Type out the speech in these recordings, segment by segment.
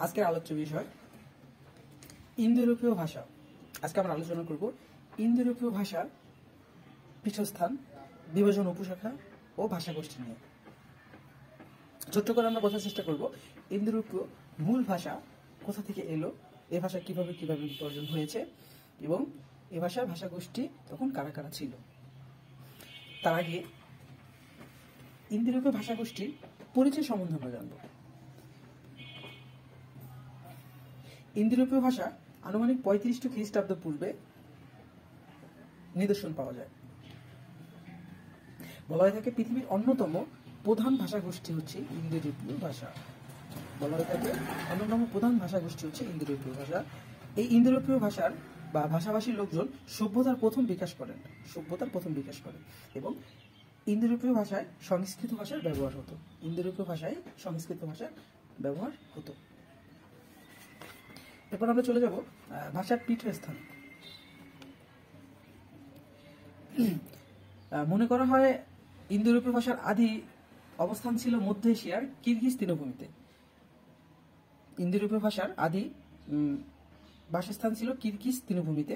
আজকের আলোচ্য বিষয় ইন্দো ইউরোপীয় ভাষা। আজকে আমরা আলোচনা করব ইন্দো ইউরোপীয় ভাষার পীঠস্থান, বিভাজন, উপশাখা ও ভাষাগোষ্ঠী নিয়ে। ছোট্ট করে আমরা বোঝার চেষ্টা করব ইন্দো ইউরোপীয় মূল ভাষা কোথা থেকে এলো, এ ভাষা কিভাবে বিবর্জন হয়েছে এবং এ ভাষার ভাষাগোষ্ঠী তখন কারা কারা ছিল। তার আগে ইন্দো ইউরোপীয় ভাষাগোষ্ঠীর পরিচয় সম্বন্ধে আমরা জানব। ইন্দো ইউরোপীয় ভাষা আনুমানিক 35 খ্রিস্টাব্দ পূর্বে নিদর্শন পাওয়া যায়। বলা হয়ে থাকে পৃথিবীর অন্যতম প্রধান ভাষাগোষ্ঠী হচ্ছে ইন্দো ইউরোপীয় ভাষা। বলা হয়ে থাকে অন্যতম প্রধান ভাষাগোষ্ঠী হচ্ছে ইন্দো ইউরোপীয় ভাষা। এই ইন্দো ইউরোপীয় ভাষার বা ভাষাভাষীর লোকজন সভ্যতার প্রথম বিকাশ করেন এবং ইন্দো ইউরোপীয় ভাষায় সংস্কৃত ভাষার ব্যবহার হতো। ইন্দো ইউরোপীয় ভাষায় সংস্কৃত ভাষার ব্যবহার হতো। এরপর আমরা চলে যাব ভাষার পীঠস্থান। মনে করা হয় ইন্দো ইউরোপীয় ভাষার আদি অবস্থান ছিল মধ্য এশিয়ার কিরগিজ তৃণভূমিতে। ইন্দো ইউরোপীয় ভাষার আদি বাসস্থান ছিল কিরগিজ তৃণভূমিতে।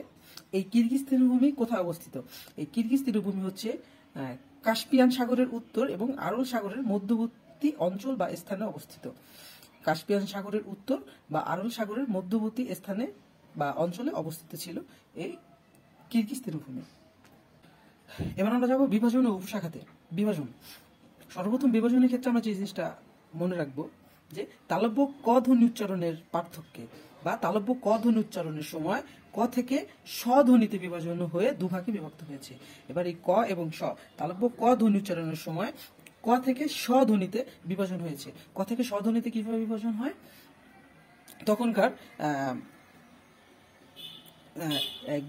এই কিরগিজ তৃণভূমি কোথায় অবস্থিত? এই কিরগিজ তৃণভূমি হচ্ছে কাস্পিয়ান সাগরের উত্তর এবং আরল সাগরের মধ্যবর্তী অঞ্চল বা স্থানে অবস্থিত। কাস্পিয়ান সাগরের উত্তর বা আরল সাগরের মধ্যবর্তী স্থানে বা অঞ্চলে অবস্থিত ছিল এই কিরগিজ তৃণভূমি। এবার আমরা যাব বিভাজন ও উপশাখাতে। বিভাজন, সর্বপ্রথম বিভাজনের ক্ষেত্রে আমরা যে জিনিসটা মনে রাখবো যে তালব্য ক ধ্বনি উচ্চারণের পার্থক্যে বা তালব্য ক ধ্বনি উচ্চারণের সময় ক থেকে স ধ্বনিতে বিভাজন হয়ে দুভাগে বিভক্ত হয়েছে। এবার এই ক এবং স তালব্য ক ধ্বনি উচ্চারণের সময় ক থেকে স ধ্বনিতে বিভাজন হয়েছে। ক থেকে স ধ্বনিতে কিভাবে বিভাজন হয়? তখনকার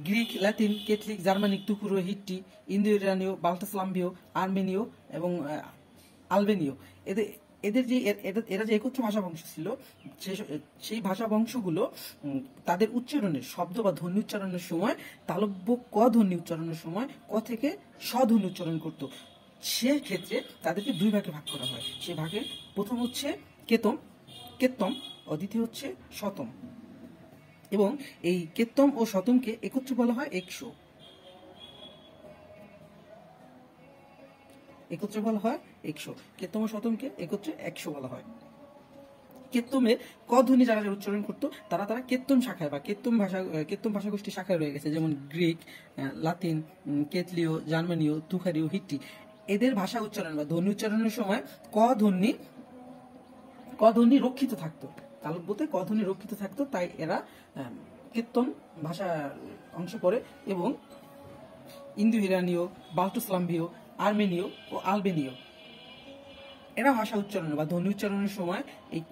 গ্রিক, ল্যাটিন, ক্যাথলিক, জার্মানিক, তুকুরো, হিট্টি, ইন্দো ইরানীয়, বাল্টাস্লাম্বীয়, আর্মেনীয় এবং আলবেনীয়, এরা যে একত্র ভাষা বংশ ছিল, সেই ভাষা বংশগুলো তাদের উচ্চারণের শব্দ বা ধ্বনি উচ্চারণের সময় তালব্য ক ধ্বনি উচ্চারণের সময় ক থেকে স ধ্বনি উচ্চারণ করত। সেক্ষেত্রে তাদেরকে দুই ভাগে ভাগ করা হয়। সে ভাগে প্রথম হচ্ছে কেতম ও দ্বিতীয় হচ্ছে শতম। এবং এই কেতম ও শতমকে একত্রে বলা হয় একশো। কেতম ও শতমকে একত্রে 100 বলা হয়। কেতমে ক ধ্বনি যারা উচ্চারণ করতো তারা কেতম শাখায় বা কেতম ভাষাগোষ্ঠী শাখায় রয়ে গেছে, যেমন গ্রিক, লাতিন, কেতলীয়, জার্মানীয়, তুখারীয়, হিট্টি। এদের ভাষা উচ্চারণ বা ধ্বনি উচ্চারণের সময় ক ধ্বনি রক্ষিত থাকতো, তালব্যতে ক ধ্বনি রক্ষিত থাকতো, তাই এরা কেতম ভাষার অংশ পড়ে। এবং ইন্দো ইরানীয়, বাল্টোস্লাম্বীয়, আর্মেনীয় ও আলবেনীয় এরা ভাষা উচ্চারণ বা ধ্বনি উচ্চারণের সময় এই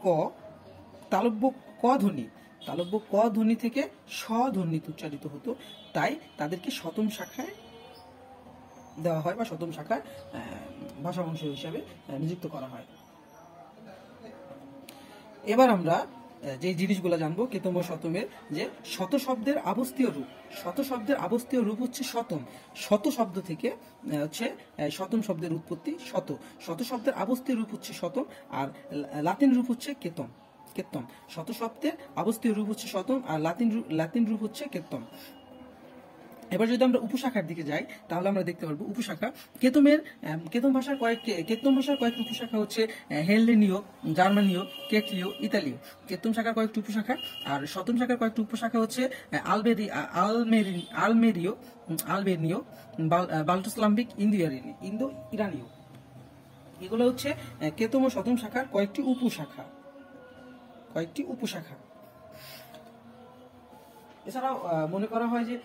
তালব্য ক ধ্বনি থেকে স ধ্বনিতে উচ্চারিত হতো, তাই তাদেরকে শতম শাখায় দেওয়া হয় বা শতম শাখায় ভাষা বংশ হিসাবে নিযুক্ত করা হয়। এবার আমরা যে জিনিসগুলো জানবো কেতম ও শতমের, যে শত শব্দের আবস্থীয় রূপ হচ্ছে শতম। শত শব্দ থেকে হচ্ছে শতম শব্দের উৎপত্তি। শত শব্দের আবস্থীয় রূপ হচ্ছে শতম, আর লাতিন রূপ হচ্ছে কেতম। শত শব্দের আবস্থীয় রূপ হচ্ছে শতম আর লাতিন রূপ হচ্ছে কেতম। এবার যদি আমরা উপশাখার দিকে যাই তাহলে আমরা দেখতে পারবো উপশাখা কেতম ভাষার কয়েকটি উপশাখা হচ্ছে হেলেনীয়, জার্মানীয়, কেটলীয়, ইতালীয়। কেতম শাখার কয়েকটি উপশাখা। আর শতম শাখার কয়েকটি উপশাখা হচ্ছে আলবেনীয়, বাল্টোস্লাম্বিক, ইন্দো ইরানীয়। এগুলো হচ্ছে কেতম ও শতম শাখার কয়েকটি উপশাখা। এছাড়াও মনে করা হয় যে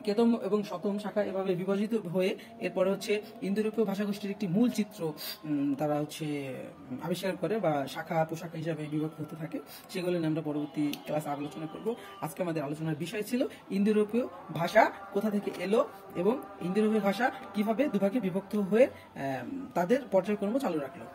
কেতম এবং শতম শাখা এভাবে বিভাজিত হয়ে এরপরে হচ্ছে ইন্দো ইউরোপীয় ভাষাগোষ্ঠীর একটি মূল চিত্র তারা হচ্ছে আবিষ্কার করে বা শাখা উপশাখা হিসাবে বিভক্ত হতে থাকে। সেগুলো নিয়ে আমরা পরবর্তী ক্লাসে আলোচনা করব। আজকে আমাদের আলোচনার বিষয় ছিল ইন্দো ইউরোপীয় ভাষা কোথা থেকে এলো এবং ইন্দো ইউরোপীয় ভাষা কিভাবে দুভাগে বিভক্ত হয়ে তাদের পর্যায়ক্রম চালু রাখলো।